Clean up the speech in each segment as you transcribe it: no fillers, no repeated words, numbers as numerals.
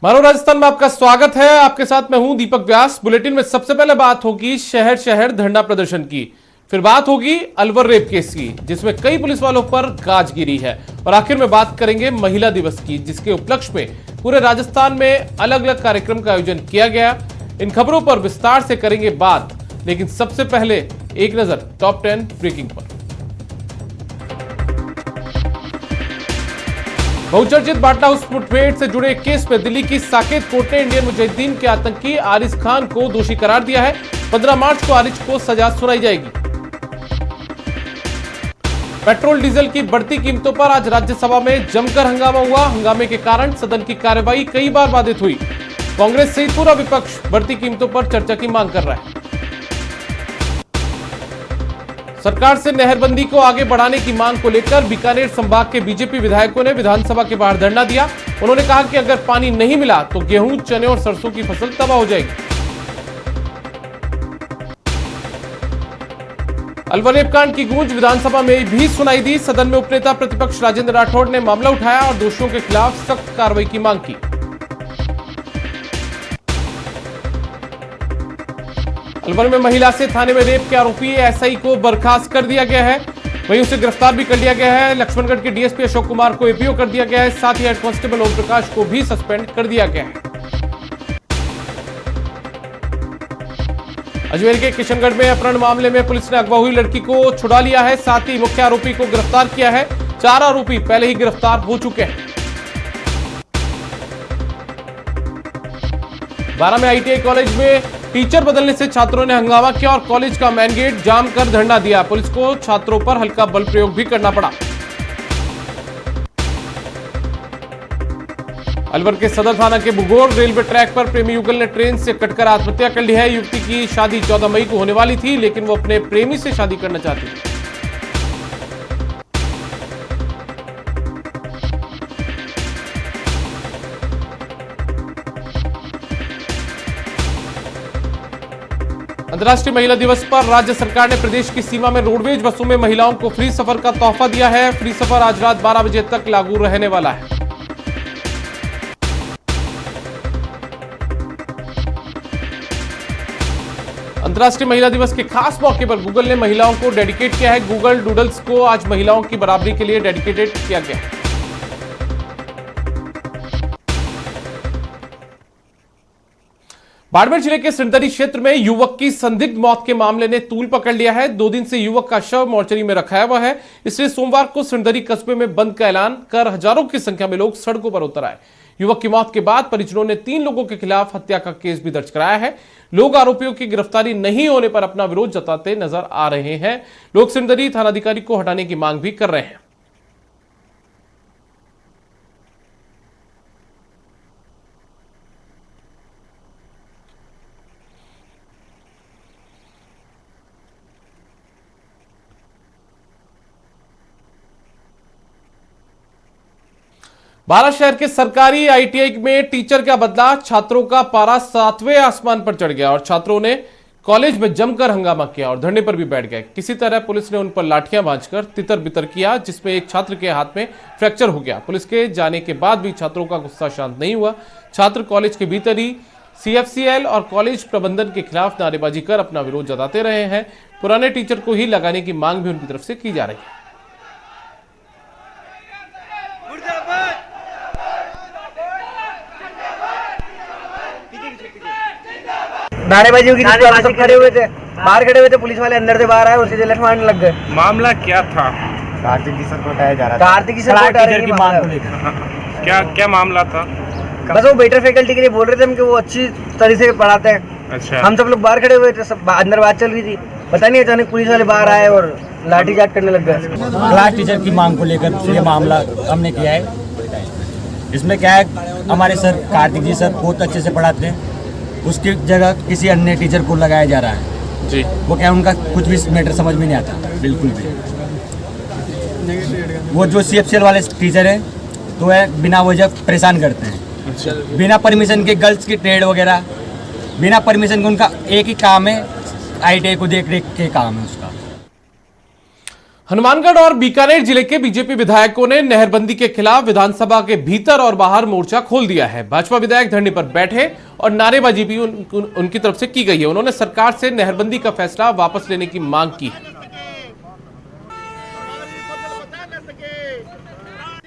मानो राजस्थान में आपका स्वागत है। आपके साथ मैं हूं दीपक व्यास। बुलेटिन में सबसे पहले बात होगी शहर शहर धरना प्रदर्शन की, फिर बात होगी अलवर रेप केस की जिसमें कई पुलिस वालों पर गाज गिरी है, और आखिर में बात करेंगे महिला दिवस की जिसके उपलक्ष्य में पूरे राजस्थान में अलग अलग कार्यक्रम का आयोजन किया गया। इन खबरों पर विस्तार से करेंगे बात, लेकिन सबसे पहले एक नजर टॉप 10 ब्रेकिंग पर। बहुचर्चित बाटला हाउस मुठभेड़ से जुड़े केस में दिल्ली की साकेत कोर्ट ने इंडियन मुजाहिदीन के आतंकी आरिज खान को दोषी करार दिया है। 15 मार्च को आरिज को सजा सुनाई जाएगी। पेट्रोल डीजल की बढ़ती कीमतों पर आज राज्यसभा में जमकर हंगामा हुआ। हंगामे के कारण सदन की कार्यवाही कई बार बाधित हुई। कांग्रेस सहित पूरा विपक्ष बढ़ती कीमतों पर चर्चा की मांग कर रहा है। सरकार से नहरबंदी को आगे बढ़ाने की मांग को लेकर बीकानेर संभाग के बीजेपी विधायकों ने विधानसभा के बाहर धरना दिया। उन्होंने कहा कि अगर पानी नहीं मिला तो गेहूं, चने और सरसों की फसल तबाह हो जाएगी। अलवर रेपकांड की गूंज विधानसभा में भी सुनाई दी। सदन में उपनेता प्रतिपक्ष राजेंद्र राठौड़ ने मामला उठाया और दोषियों के खिलाफ सख्त कार्रवाई की मांग की। अलवर में महिला से थाने में रेप के आरोपी एसआई को बर्खास्त कर दिया गया है, वहीं उसे गिरफ्तार भी कर लिया गया है। लक्ष्मणगढ़ के डीएसपी अशोक कुमार को एपीओ कर दिया गया है। साथ ही हेड कांस्टेबल ओम प्रकाश को भी सस्पेंड कर दिया गया है। अजमेर के किशनगढ़ में अपहरण मामले में पुलिस ने अगवा हुई लड़की को छुड़ा लिया है। साथ ही मुख्य आरोपी को गिरफ्तार किया है। 4 आरोपी पहले ही गिरफ्तार हो चुके हैं। 12 में आईटीआई कॉलेज में टीचर बदलने से छात्रों ने हंगामा किया और कॉलेज का मेन गेट जाम कर धरना दिया। पुलिस को छात्रों पर हल्का बल प्रयोग भी करना पड़ा। अलवर के सदर थाना के बुगोर रेलवे ट्रैक पर प्रेमी युगल ने ट्रेन से कटकर आत्महत्या कर ली है। युवती की शादी 14 मई को होने वाली थी, लेकिन वो अपने प्रेमी से शादी करना चाहती थी। अंतर्राष्ट्रीय महिला दिवस पर राज्य सरकार ने प्रदेश की सीमा में रोडवेज बसों में महिलाओं को फ्री सफर का तोहफा दिया है। फ्री सफर आज रात 12 बजे तक लागू रहने वाला है। अंतर्राष्ट्रीय महिला दिवस के खास मौके पर गूगल ने महिलाओं को डेडिकेट किया है। गूगल डूडल्स को आज महिलाओं की बराबरी के लिए डेडिकेटेड किया गया है। बाड़मेर जिले के सिरदरी क्षेत्र में युवक की संदिग्ध मौत के मामले ने तूल पकड़ लिया है। 2 दिन से युवक का शव मोर्चरी में रखाया हुआ है, इसलिए सोमवार को सिरदरी कस्बे में बंद का ऐलान कर हजारों की संख्या में लोग सड़कों पर उतर आए। युवक की मौत के बाद परिजनों ने 3 लोगों के खिलाफ हत्या का केस भी दर्ज कराया है। लोग आरोपियों की गिरफ्तारी नहीं होने पर अपना विरोध जताते नजर आ रहे हैं। लोग सिरदरी थानाधिकारी को हटाने की मांग भी कर रहे हैं। बारा शहर के सरकारी आईटीआई में टीचर का बदला, छात्रों का पारा 7वें आसमान पर चढ़ गया और छात्रों ने कॉलेज में जमकर हंगामा किया और धरने पर भी बैठ गए। किसी तरह पुलिस ने उन पर लाठियां भांजकर तितर बितर किया, जिसमें एक छात्र के हाथ में फ्रैक्चर हो गया। पुलिस के जाने के बाद भी छात्रों का गुस्सा शांत नहीं हुआ। छात्र कॉलेज के भीतर ही सीएफसीएल और कॉलेज प्रबंधन के खिलाफ नारेबाजी कर अपना विरोध जताते रहे हैं। पुराने टीचर को ही लगाने की मांग भी उनकी तरफ से की जा रही है। नारेबाजी की सब खड़े हुए थे, बाहर खड़े हुए थे, पुलिस वाले अंदर से बाहर आए और सीधे लठ मारने लग गए। मामला क्या था? कार्तिक की सर को उठाया जा रहा था। कार्तिक की सर को टीचर की मांग को लेकर क्या मामला था? बस वो बेटर फैकल्टी के लिए बोल रहे थे हम कि वो अच्छी तरह से पढ़ाते हैं। अच्छा। हम सब लोग बाहर खड़े हुए थे, सब अंदर बात चल रही थी। पता नहीं अचानक पुलिस वाले बाहर आए और लाठीचार्ज करने लग गए। क्लास टीचर की मांग को लेकर ये मामला हमने किया है। इसमें क्या है, हमारे सर कार्तिक जी सर बहुत अच्छे से पढ़ाते हैं, उसकी जगह किसी अन्य टीचर को लगाया जा रहा है जी। वो क्या उनका कुछ भी मैटर समझ में नहीं आता बिल्कुल भी। वो जो सीएफसीएल वाले टीचर हैं तो है बिना वजह परेशान करते हैं। अच्छा। बिना परमिशन के गर्ल्स की ट्रेड वगैरह, बिना परमिशन के उनका एक ही काम है, आईटीआई को देख रेख के काम है उसका। हनुमानगढ़ और बीकानेर जिले के बीजेपी विधायकों ने नहरबंदी के खिलाफ विधानसभा के भीतर और बाहर मोर्चा खोल दिया है। भाजपा विधायक धरने पर बैठे और नारेबाजी भी उनकी तरफ से की गई है। उन्होंने सरकार से नहरबंदी का फैसला वापस लेने की मांग की है।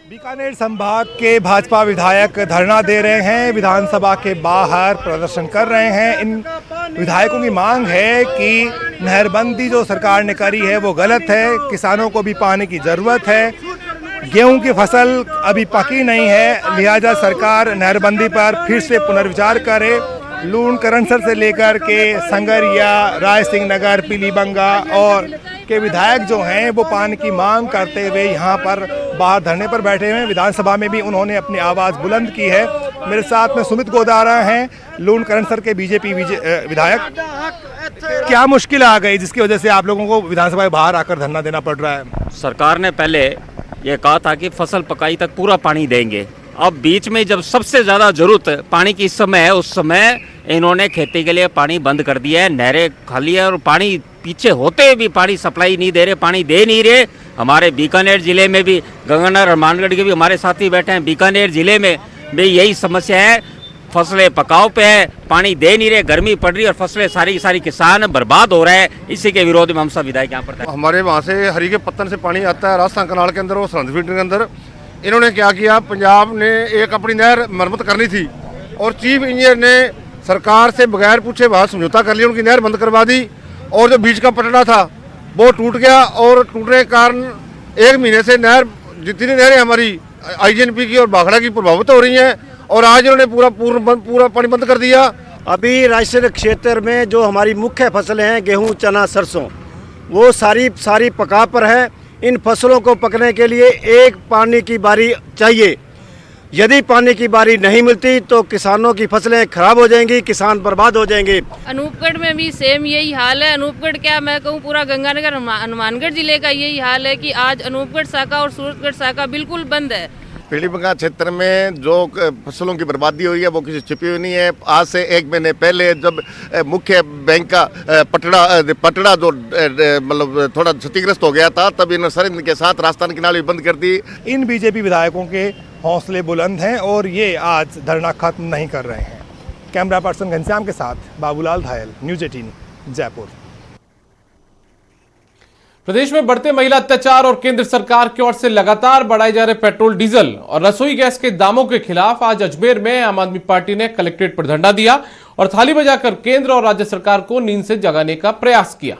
बीकानेर संभाग के भाजपा विधायक धरना दे रहे हैं, विधानसभा के बाहर प्रदर्शन कर रहे हैं। इन विधायकों की मांग है कि नहरबंदी जो सरकार ने करी है वो गलत है, किसानों को भी पानी की ज़रूरत है, गेहूं की फसल अभी पकी नहीं है, लिहाजा सरकार नहरबंदी पर फिर से पुनर्विचार करे। लूण करनसर से लेकर के संगरिया, राय सिंह नगर, पीलीबंगा और के विधायक जो हैं वो पानी की मांग करते हुए यहाँ पर बाहर धरने पर बैठे हुए हैं। विधानसभा में भी उन्होंने अपनी आवाज़ बुलंद की है। मेरे साथ में सुमित गोदारा हैं, लूण करनसर के बीजेपी विधायक। क्या मुश्किल आ गई जिसकी वजह से आप लोगों को विधानसभा के बाहर आकर धरना देना पड़ रहा है? सरकार ने पहले ये कहा था कि फसल पकाई तक पूरा पानी देंगे। अब बीच में जब सबसे ज़्यादा ज़रूरत पानी की समय है, उस समय इन्होंने खेती के लिए पानी बंद कर दिया है। नहरें खाली है और पानी पीछे होते हुए भी पानी सप्लाई नहीं दे रहे, पानी दे नहीं रहे। हमारे बीकानेर ज़िले में भी, गंगानगर हनुमानगढ़ के भी हमारे साथी बैठे हैं, बीकानेर ज़िले में भी यही समस्या है। फसलें पकाव पे है, पानी दे नहीं रहे, गर्मी पड़ रही है और फसलें सारी किसान बर्बाद हो रहे हैं। इसी के विरोध में हम सब विधायक यहाँ पर थे। हमारे वहाँ से हरी के पत्तन से पानी आता है राजस्थान कनाल के अंदर और सरहद फील्ड के अंदर। इन्होंने क्या किया, पंजाब ने एक अपनी नहर मरम्मत करनी थी और चीफ इंजीनियर ने सरकार से बगैर पूछे वहाँ समझौता कर लिया, उनकी नहर बंद करवा दी और जो बीच का पटड़ा था वो टूट गया और टूटने के कारण 1 महीने से नहर, जितनी नहरें हमारी आईजीएनपी की और भाखड़ा की प्रभावित हो रही हैं और आज इन्होंने पूरा पानी बंद कर दिया। अभी राजस्थान क्षेत्र में जो हमारी मुख्य फसलें हैं, गेहूं, चना, सरसों, वो सारी पकाव पर है। इन फसलों को पकने के लिए एक पानी की बारी चाहिए। यदि पानी की बारी नहीं मिलती तो किसानों की फसलें खराब हो जाएंगी, किसान बर्बाद हो जाएंगे। अनूपगढ़ में भी सेम यही हाल है। अनूपगढ़ क्या मैं कहूँ, पूरा गंगानगर हनुमानगढ़ जिले का यही हाल है कि आज अनूपगढ़ शाखा और सूरतगढ़ शाखा बिल्कुल बंद है। पीलीबंगा क्षेत्र में जो फसलों की बर्बादी हुई है वो किसी छिपी हुई नहीं है। आज से 1 महीने पहले जब मुख्य बैंक का पटड़ा जो मतलब थोड़ा क्षतिग्रस्त हो गया था, तब इन्होंने सरिंद के साथ राजस्थान की नाली बंद कर दी। इन बीजेपी विधायकों के हौसले बुलंद हैं और ये आज धरना खत्म नहीं कर रहे हैं। कैमरा पर्सन घनश्याम के साथ बाबूलाल धायल, न्यूज़ 18 जयपुर। प्रदेश में बढ़ते महिला अत्याचार और केंद्र सरकार की ओर से लगातार बढ़ाए जा रहे पेट्रोल, डीजल और रसोई गैस के दामों के खिलाफ आज अजमेर में आम आदमी पार्टी ने कलेक्ट्रेट पर धरना दिया और थाली बजाकर केंद्र और राज्य सरकार को नींद से जगाने का प्रयास किया।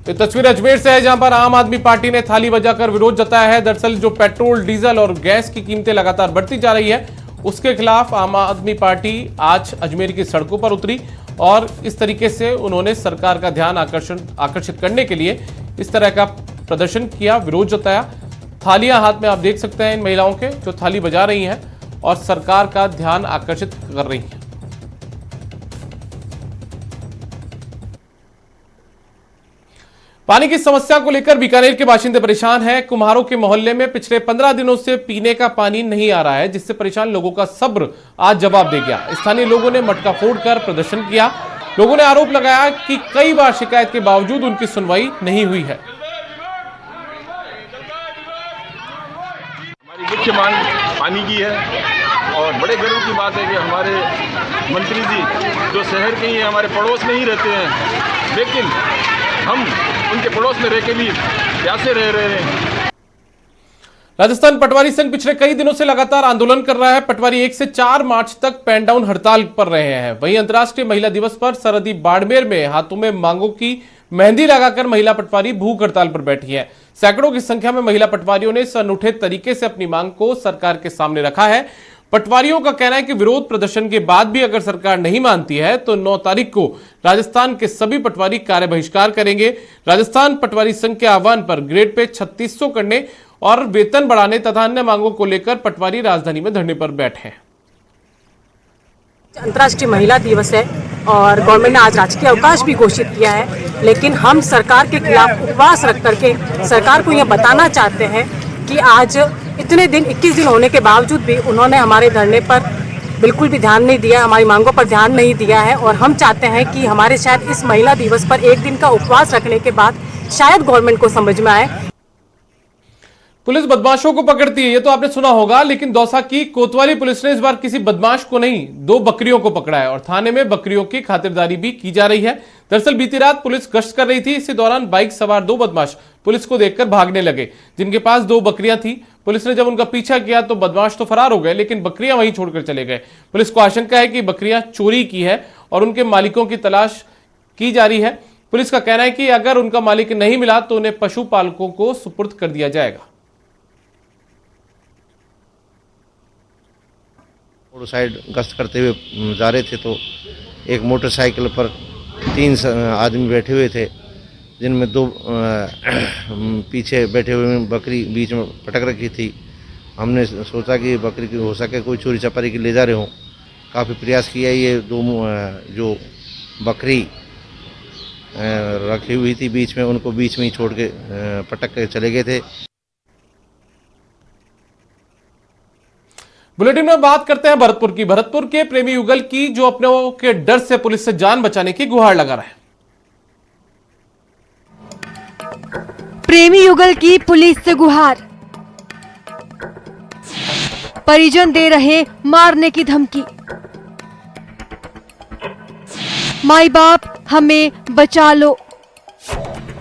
तो तस्वीर अजमेर से है, जहां पर आम आदमी पार्टी ने थाली बजाकर विरोध जताया है। दरअसल जो पेट्रोल, डीजल और गैस की कीमतें लगातार बढ़ती जा रही है, उसके खिलाफ आम आदमी पार्टी आज अजमेर की सड़कों पर उतरी और इस तरीके से उन्होंने सरकार का ध्यान आकर्षित करने के लिए इस तरह का प्रदर्शन किया, विरोध जताया। थालियां हाथ में आप देख सकते हैं इन महिलाओं के, जो थाली बजा रही हैं और सरकार का ध्यान आकर्षित कर रही हैं। पानी की समस्या को लेकर बीकानेर के बाशिंदे परेशान हैं। कुम्हारों के मोहल्ले में पिछले 15 दिनों से पीने का पानी नहीं आ रहा है, जिससे परेशान लोगों का सब्र आज जवाब दे गया। स्थानीय लोगों ने मटका फोड़कर प्रदर्शन किया। लोगों ने आरोप लगाया कि कई बार शिकायत के बावजूद उनकी सुनवाई नहीं हुई है। हमारी मुख्य मांग पानी की है और बड़े गर्व की बात है कि हमारे मंत्री जी जो शहर के ही हमारे पड़ोस में ही रहते हैं, लेकिन हम उनके पड़ोस में रहकर भी प्यासे रह रहे हैं। राजस्थान पटवारी संघ पिछले कई दिनों से लगातार आंदोलन कर रहा है। पटवारी 1 से 4 मार्च तक पेन डाउन हड़ताल पर रहे हैं। वहीं अंतर्राष्ट्रीय महिला दिवस पर सरहदी बाड़मेर में हाथों में मांगों की मेहंदी लगाकर महिला पटवारी भूख हड़ताल पर बैठी है। सैकड़ों की संख्या में महिला पटवारियों ने इस अनूठे तरीके से अपनी मांग को सरकार के सामने रखा है। पटवारियों का कहना है कि विरोध प्रदर्शन के बाद भी अगर सरकार नहीं मानती है तो 9 तारीख को राजस्थान के सभी पटवारी कार्य बहिष्कार करेंगे। राजस्थान पटवारी संघ के आह्वान पर ग्रेड पे 3600 करने और वेतन बढ़ाने तथा अन्य मांगों को लेकर पटवारी राजधानी में धरने पर बैठे हैं। अंतर्राष्ट्रीय महिला दिवस है और गवर्नमेंट ने आज राजकीय अवकाश भी घोषित किया है, लेकिन हम सरकार के खिलाफ उपवास रख करके सरकार को यह बताना चाहते हैं कि आज इतने दिन 21 दिन होने के बावजूद भी उन्होंने हमारे धरने पर बिल्कुल भी ध्यान नहीं दिया, हमारी मांगों पर ध्यान नहीं दिया है। और हम चाहते हैं कि हमारे शायद इस महिला दिवस पर एक दिन का उपवास रखने के बाद शायद गवर्नमेंट को समझ में आए। पुलिस बदमाशों को पकड़ती है, ये तो आपने सुना होगा, लेकिन दौसा की कोतवाली पुलिस ने इस बार किसी बदमाश को नहीं, 2 बकरियों को पकड़ा है और थाने में बकरियों की खातिरदारी भी की जा रही है। दरअसल बीती रात पुलिस गश्त कर रही थी, इसी दौरान बाइक सवार 2 बदमाश पुलिस को देखकर भागने लगे, जिनके पास 2 बकरियां थी। पुलिस ने जब उनका पीछा किया तो बदमाश तो फरार हो गए, लेकिन बकरियां वहीं छोड़कर चले गए। पुलिस को आशंका है कि बकरियां चोरी की है और उनके मालिकों की तलाश की जा रही है। पुलिस का कहना है कि अगर उनका मालिक नहीं मिला तो उन्हें पशुपालकों को सुपुर्द कर दिया जाएगा। रोड साइड गश्त करते हुए जा रहे थे तो एक मोटरसाइकिल पर 3 आदमी बैठे हुए थे, जिनमें 2 पीछे बैठे हुए बकरी बीच में पटक रखी थी। हमने सोचा कि बकरी की हो सके कोई चोरी चपारी की ले जा रहे हों। काफ़ी प्रयास किया, ये 2 जो बकरी रखी हुई थी बीच में, उनको बीच में ही छोड़ के पटक के चले गए थे। बुलेटिन में बात करते हैं भरतपुर की। भरतपुर के प्रेमी युगल की, जो अपने के डर से पुलिस से जान बचाने की गुहार लगा रहे हैं। प्रेमी युगल की पुलिस से गुहार, परिजन दे रहे मारने की धमकी। माई बाप हमें बचा लो।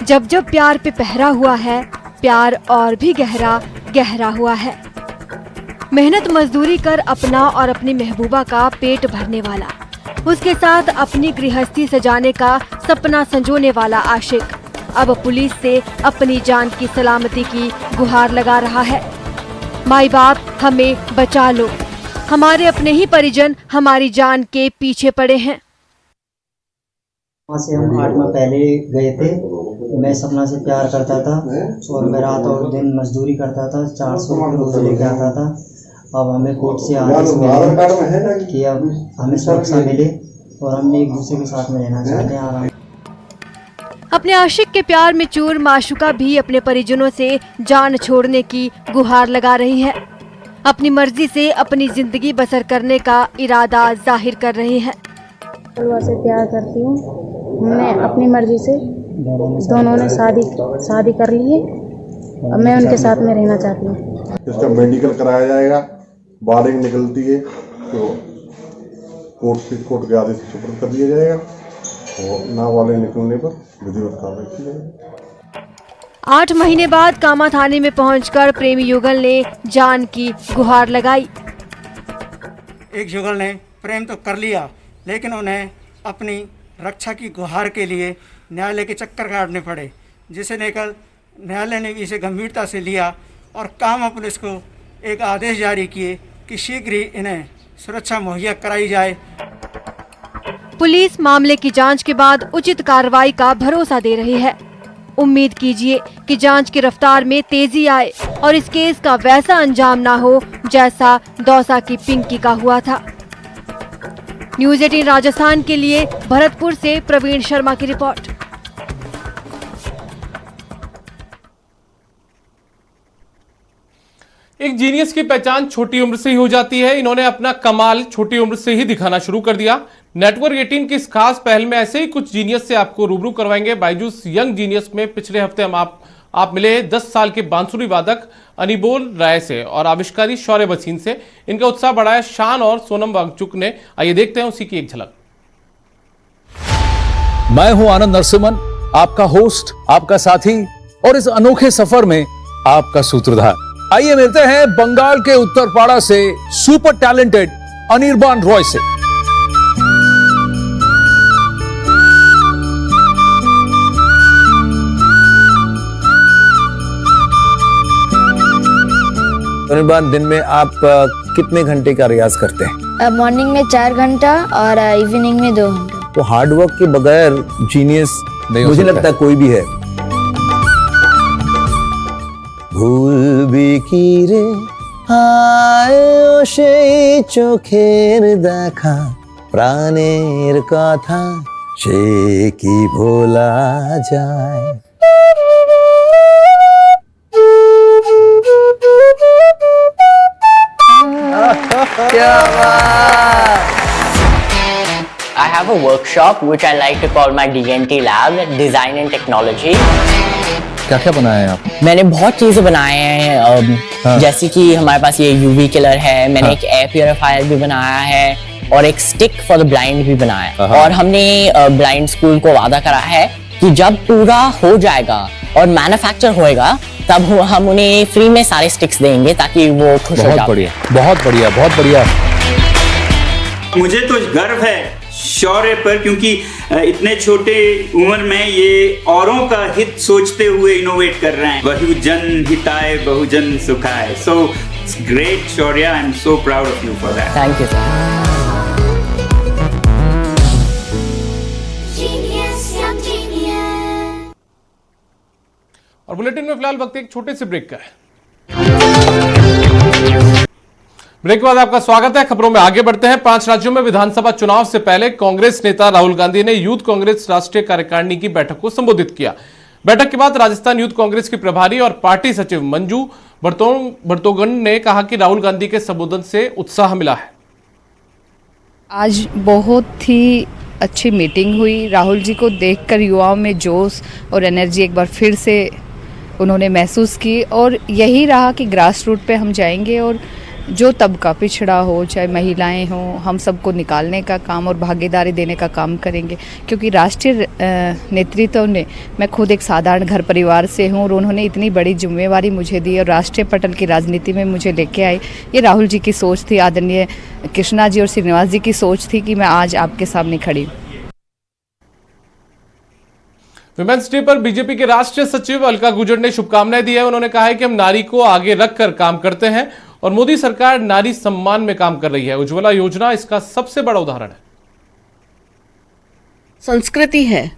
जब जब प्यार पे पहरा हुआ है, प्यार और भी गहरा गहरा हुआ है। मेहनत मजदूरी कर अपना और अपनी महबूबा का पेट भरने वाला, उसके साथ अपनी गृहस्थी सजाने का सपना संजोने वाला आशिक अब पुलिस से अपनी जान की सलामती की गुहार लगा रहा है। माई बाप हमें बचा लो, हमारे अपने ही परिजन हमारी जान के पीछे पड़े हैं। वहाँ से हम 8 माह पहले गए थे। मैं सपना से प्यार करता था और मैं रात और दिन मजदूरी करता था, 400 रुपये रोज लेके आता था। अब हमें कोर्ट से आदेश मिले कि अब हमें सुरक्षा मिले और हम एक दूसरे के साथ में रहना चाहते हैं आराम। अपने आशिक के प्यार में चूर माशुका भी अपने परिजनों से जान छोड़ने की गुहार लगा रही है। अपनी मर्जी से अपनी जिंदगी बसर करने का इरादा जाहिर कर रही है। से प्यार करती हूँ, मैं अपनी मर्जी से, दोनों ने शादी कर ली है। अब मैं उनके साथ में रहना चाहती हूँ। इसका मेडिकल कराया जाएगा, वार्निंग निकलती है तो कोर्ट के आदेश से सुपुर्द कर दिया जाएगा और ना वार्निंग निकलने पर विधिवत कार्रवाई की जाएगी। 8 महीने बाद कामा थाने में पहुंचकर प्रेमी युगल ने जान की गुहार लगाई। एक युगल ने प्रेम तो कर लिया, लेकिन उन्हें अपनी रक्षा की गुहार के लिए न्यायालय के चक्कर काटने पड़े, जिसे लेकर न्यायालय ने इसे गंभीरता से लिया और कामा पुलिस को एक आदेश जारी किए कि शीघ्र ही इन्हें सुरक्षा मुहैया कराई जाए। पुलिस मामले की जांच के बाद उचित कार्रवाई का भरोसा दे रही है। उम्मीद कीजिए कि जांच की रफ्तार में तेजी आए और इस केस का वैसा अंजाम ना हो जैसा दौसा की पिंकी का हुआ था। न्यूज़ 18 राजस्थान के लिए भरतपुर से प्रवीण शर्मा की रिपोर्ट। एक जीनियस की पहचान छोटी उम्र से ही हो जाती है। इन्होंने अपना कमाल छोटी उम्र से ही दिखाना शुरू कर दिया। नेटवर्क 18 की इस खास पहल में ऐसे ही कुछ जीनियस से आपको रूबरू करवाएंगे। बायजूस यंग जीनियस में पिछले हफ्ते हम आप मिले 10 साल के बांसुरी वादक अनिबोल राय से और आविष्कारी शौर्य बसीन से। इनका उत्साह बढ़ाया शान और सोनम वांगचुक ने। आइए देखते हैं उसी की एक झलक। मैं हूं आनंद नरसिम्हन, आपका होस्ट, आपका साथी और इस अनोखे सफर में आपका सूत्रधार। आइए मिलते हैं बंगाल के उत्तरपाड़ा से सुपर टैलेंटेड अनिर्बान रॉय से। अनिर्बान, दिन में आप कितने घंटे का रियाज करते हैं? मॉर्निंग में 4 घंटा और इवनिंग में 2 घंटा। तो हार्डवर्क के बगैर जीनियस मुझे लगता है कोई भी है। ভুলবি কি রে হায় ও সেই চোখের দেখা প্রাণের কথা সে কি ভোলা যায়। 8 महीने बाद कामा थाने में पहुंचकर प्रेमी युगल ने जान की गुहार लगाई। एक जीनियस की पहचान छोटी उम्र से ही हो जाती है। नेटवर्क 18 की इस खास पहल में ऐसे ही कुछ जीनियस से आपको रूबरू करवाएंगे। बायजूस यंग जीनियस में पिछले हफ्ते हम मिले 10 साल के बांसुरी वादक अनिबोल राय से और आविष्कारी शौर्य बसीन से। इनका उत्साह बढ़ाया शान और सोनम वांगचुक ने। आइए देखते हैं उसी की एक झलक। भूल भी की रे हाय ओ से चोखेर देखा प्राणेर कथा से की भोला जाए। I have a workshop which I like to call my DNT lab, Design and Technology. क्या क्या बनाया है आप? मैंने बहुत चीज़ें बनाए हैं, जैसे कि हमारे पास ये UV किलर है, मैंने एक एयर प्योरीफायर भी बनाया है और एक स्टिक फॉर द ब्लाइंड भी बनाया है। और हमने ब्लाइंड स्कूल को वादा करा है कि जब पूरा हो जाएगा और मैन्युफैक्चर होएगा तब हम उन्हें फ्री में सारे स्टिक्स देंगे ताकि वो खुश हो जाए। बहुत बढ़िया, बहुत बढ़िया, बहुत बढ़िया। मुझे तो गर्व है शौर्य पर, क्योंकि इतने छोटे उम्र में ये औरों का हित सोचते हुए इनोवेट कर रहे हैं। बहुजन हिताय बहुजन सुखाय। So great Shaurya, I am so proud of you for that. Thank you sir. और बुलेटिन में फिलहाल वक्त एक छोटे से ब्रेक का है। ब्रेक के बाद आपका स्वागत है। खबरों में आगे बढ़ते हैं। 5 राज्यों में विधानसभा चुनाव से पहले कांग्रेस नेता राहुल गांधी ने यूथ कांग्रेस राष्ट्रीय कार्यकारिणी की बैठक को संबोधित किया। बैठक के बाद राजस्थान यूथ कांग्रेस की प्रभारी और पार्टी सचिव मंजू बर्तोगन ने कहा कि राहुल गांधी के संबोधन से उत्साह मिला है। आज बहुत ही अच्छी मीटिंग हुई। राहुल जी को देखकर युवाओं में जोश और एनर्जी एक बार फिर से उन्होंने महसूस की और यही रहा कि ग्रास रूट पे हम जाएंगे और जो तबका पिछड़ा हो, चाहे महिलाएं हों, हम सबको निकालने का काम और भागीदारी देने का काम करेंगे। क्योंकि राष्ट्रीय नेतृत्व ने, मैं खुद एक साधारण घर परिवार से हूं और उन्होंने इतनी बड़ी जिम्मेवारी मुझे दी और राष्ट्रीय पटल की राजनीति में मुझे लेके आए। ये राहुल जी की सोच थी, आदरणीय कृष्णा जी और श्रीनिवास जी की सोच थी कि मैं आज आपके सामने खड़ी हूँ। विमेंस डे पर बीजेपी के राष्ट्रीय सचिव अलका गुर्जर ने शुभकामनाएं दी है। उन्होंने कहा है कि हम नारी को आगे रखकर काम करते हैं और मोदी सरकार नारी सम्मान में काम कर रही है। उज्ज्वला योजना इसका सबसे बड़ा उदाहरण है। संस्कृति है,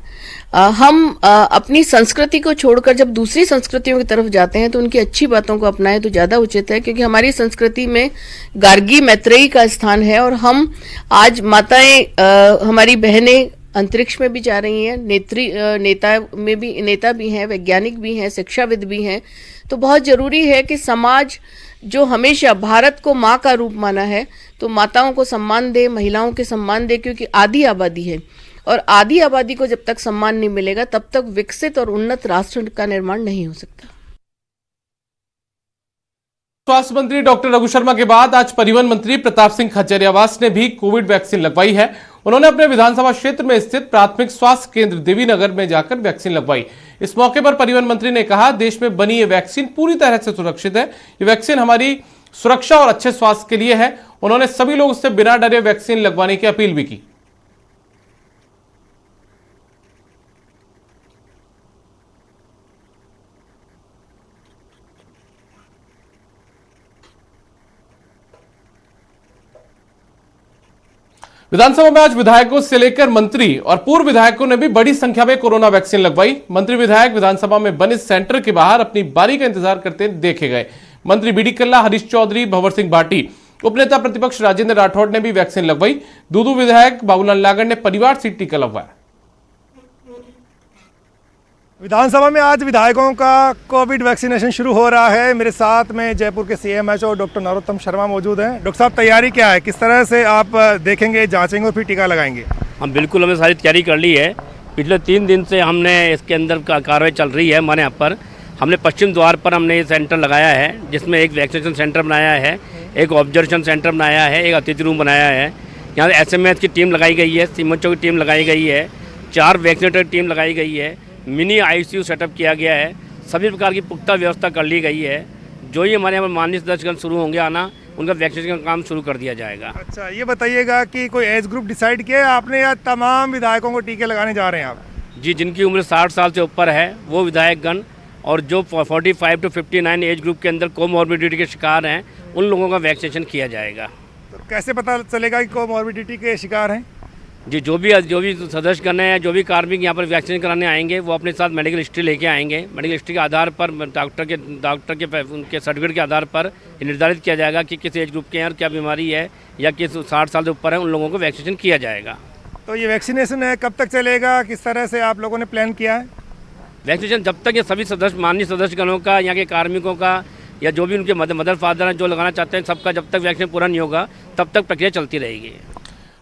हम अपनी संस्कृति को छोड़कर जब दूसरी संस्कृतियों की तरफ जाते हैं तो उनकी अच्छी बातों को अपनाएं तो ज्यादा उचित है। क्योंकि हमारी संस्कृति में गार्गी मैत्रेयी का स्थान है और हम आज माताएं, हमारी बहनें अंतरिक्ष में भी जा रही हैं, नेता भी हैं, वैज्ञानिक भी हैं, शिक्षाविद भी हैं। तो बहुत जरूरी है कि समाज जो हमेशा भारत को माँ का रूप माना है तो माताओं को सम्मान दे, महिलाओं के सम्मान दे, क्योंकि आधी आबादी है और आधी आबादी को जब तक सम्मान नहीं मिलेगा तब तक विकसित और उन्नत राष्ट्र का निर्माण नहीं हो सकता। स्वास्थ्य मंत्री डॉक्टर रघु शर्मा के बाद आज परिवहन मंत्री प्रताप सिंह खाचरियावास ने भी कोविड वैक्सीन लगवाई है। उन्होंने अपने विधानसभा क्षेत्र में स्थित प्राथमिक स्वास्थ्य केंद्र देवीनगर में जाकर वैक्सीन लगवाई। इस मौके पर परिवहन मंत्री ने कहा, देश में बनी ये वैक्सीन पूरी तरह से सुरक्षित है। ये वैक्सीन हमारी सुरक्षा और अच्छे स्वास्थ्य के लिए है। उन्होंने सभी लोगों से बिना डरे वैक्सीन लगवाने की अपील भी की। विधानसभा में आज विधायकों से लेकर मंत्री और पूर्व विधायकों ने भी बड़ी संख्या में कोरोना वैक्सीन लगवाई। मंत्री विधायक विधानसभा में बने सेंटर के बाहर अपनी बारी का इंतजार करते देखे गए। मंत्री बीडी कल्ला, हरीश चौधरी, भंवर सिंह भाटी, उपनेता प्रतिपक्ष राजेंद्र राठौड़ ने भी वैक्सीन लगवाई। दूदू विधायक बाबूलाल नागर ने परिवार से टीका लगवाया। विधानसभा में आज विधायकों का कोविड वैक्सीनेशन शुरू हो रहा है। मेरे साथ में जयपुर के CMHO डॉक्टर नरोत्तम शर्मा मौजूद हैं। डॉक्टर साहब, तैयारी क्या है, किस तरह से आप देखेंगे, जांचेंगे और फिर टीका लगाएंगे? हम बिल्कुल, हमने सारी तैयारी कर ली है। पिछले 3 दिन से हमने इसके अंदर कार्रवाई चल रही है। हमारे यहाँ पर हमने पश्चिम द्वार पर हमने ये सेंटर लगाया है, जिसमें एक वैक्सीनेशन सेंटर बनाया है, एक ऑब्जर्वेशन सेंटर बनाया है, एक अतिथि रूम बनाया है। यहाँ SMS की टीम लगाई गई है, CMHO की टीम लगाई गई है, 4 वैक्सीनेटर की टीम लगाई गई है, मिनी ICU सेटअप किया गया है। सभी प्रकार की पुख्ता व्यवस्था कर ली गई है। जो ही हमारे यहाँ पर माननीय सदस्यगण शुरू होंगे आना, उनका वैक्सीनेशन का काम शुरू कर दिया जाएगा। अच्छा, ये बताइएगा कि कोई एज ग्रुप डिसाइड किया है आपने या तमाम विधायकों को टीके लगाने जा रहे हैं आप? जी, जिनकी उम्र 60 साल से ऊपर है वो विधायकगण और जो 45 to 59 एज ग्रुप के अंदर कोमॉर्बिडिटी के शिकार हैं उन लोगों का वैक्सीनेशन किया जाएगा। तो कैसे पता चलेगा कि कोमॉर्बिडिटी के शिकार हैं? जी, जो भी सदस्यगण हैं, जो भी कार्मिक यहाँ पर वैक्सीन कराने आएंगे वो अपने साथ मेडिकल हिस्ट्री लेके आएंगे। मेडिकल हिस्ट्री के आधार पर डॉक्टर के उनके सर्टिफिकेट के आधार पर निर्धारित किया जाएगा कि किस एज ग्रुप के हैं और क्या बीमारी है या किस 60 साल से ऊपर है, उन लोगों को वैक्सीनेशन किया जाएगा। तो ये वैक्सीनेशन है कब तक चलेगा, किस तरह से आप लोगों ने प्लान किया है? वैक्सीनेशन जब तक ये सभी माननीय सदस्यगणों का, यहाँ के कार्मिकों का या जो भी उनके मदर फादर हैं जो लगाना चाहते हैं, सबका जब तक वैक्सीन पूरा नहीं होगा तब तक प्रक्रिया चलती रहेगी।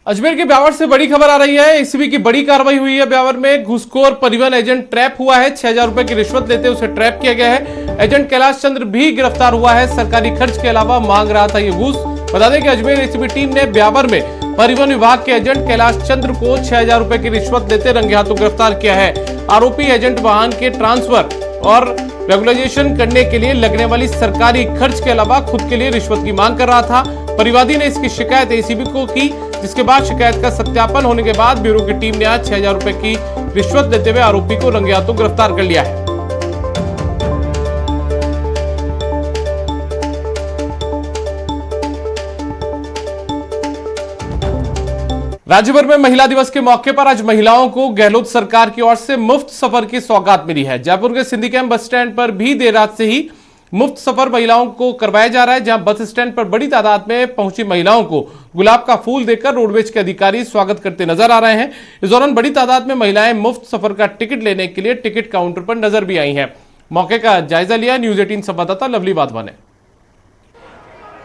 अजमेर के ब्यावर से बड़ी खबर आ रही है। एसीबी की बड़ी कार्रवाई हुई है। ब्यावर में घूसखोर परिवहन एजेंट ट्रैप हुआ है। 6,000 रुपए की रिश्वत लेते उसे ट्रैप किया गया है। एजेंट कैलाश चंद्र भी गिरफ्तार हुआ है। सरकारी खर्च के अलावा मांग रहा था ये घूस। बता दें कि अजमेर एसीबी टीम ने ब्यावर में परिवहन विभाग के एजेंट कैलाश चंद्र को 6,000 रुपए की रिश्वत लेते रंगे हाथों गिरफ्तार किया है। आरोपी एजेंट वाहन के ट्रांसफर और रेगुलाइजेशन करने के लिए लगने वाली सरकारी खर्च के अलावा खुद के लिए रिश्वत की मांग कर रहा था। परिवादी ने इसकी शिकायत एसीबी को की, जिसके बाद शिकायत का सत्यापन होने के बाद ब्यूरो की टीम ने आज 6,000 रुपए की रिश्वत लेते हुए आरोपी को रंगे हाथों गिरफ्तार कर लिया है। राज्य भर में महिला दिवस के मौके पर आज महिलाओं को गहलोत सरकार की ओर से मुफ्त सफर की सौगात मिली है। जयपुर के सिंधी कैंप बस स्टैंड पर भी देर रात से ही मुफ्त सफर महिलाओं को करवाया जा रहा है, जहां बस स्टैंड पर बड़ी तादाद में पहुंची महिलाओं को गुलाब का फूल देकर रोडवेज के अधिकारी स्वागत करते नजर आ रहे हैं। इस दौरान बड़ी तादाद में महिलाएं मुफ्त सफर का टिकट लेने के लिए टिकट काउंटर पर नजर भी आई हैं। मौके का जायजा लिया न्यूज 18 संवाददाता लवली वाधवा ने।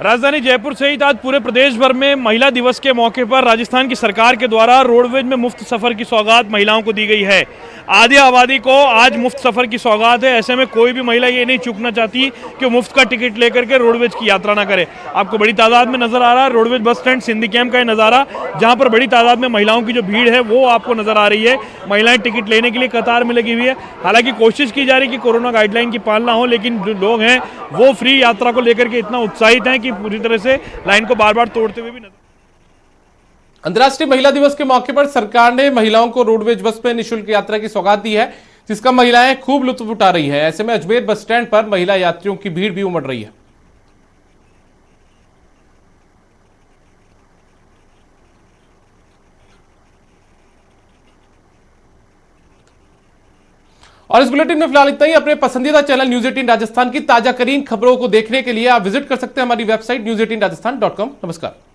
राजधानी जयपुर सहित आज पूरे प्रदेश भर में महिला दिवस के मौके पर राजस्थान की सरकार के द्वारा रोडवेज में मुफ्त सफर की सौगात महिलाओं को दी गई है। आधी आबादी को आज मुफ्त सफर की सौगात है। ऐसे में कोई भी महिला ये नहीं चूकना चाहती कि वो मुफ्त का टिकट लेकर के रोडवेज की यात्रा ना करे। आपको बड़ी तादाद में नजर आ रहा है roadways bus stand Sindhi camp का ये नज़ारा, जहाँ पर बड़ी तादाद में महिलाओं की जो भीड़ है वो आपको नजर आ रही है। महिलाएं टिकट लेने के लिए कतार में लगी हुई है। हालांकि कोशिश की जा रही है कि कोरोना गाइडलाइन की पालना हो, लेकिन जो लोग हैं वो फ्री यात्रा को लेकर के इतना उत्साहित हैं कि पूरी तरह से लाइन को बार बार तोड़ते हुए भी नजर। अंतर्राष्ट्रीय महिला दिवस के मौके पर सरकार ने महिलाओं को रोडवेज बस में निःशुल्क यात्रा की सौगात दी है, जिसका महिलाएं खूब लुत्फ उठा रही हैं। ऐसे में अजमेर बस स्टैंड पर महिला यात्रियों की भीड़ भी उमड़ रही है। और इस बुलेटिन में फिलहाल इतना ही। अपने पसंदीदा चैनल न्यूज 18 राजस्थान की ताजा तरीन खबरों को देखने के लिए आप विजिट कर सकते हैं हमारी वेबसाइट news18rajasthan.com। नमस्कार।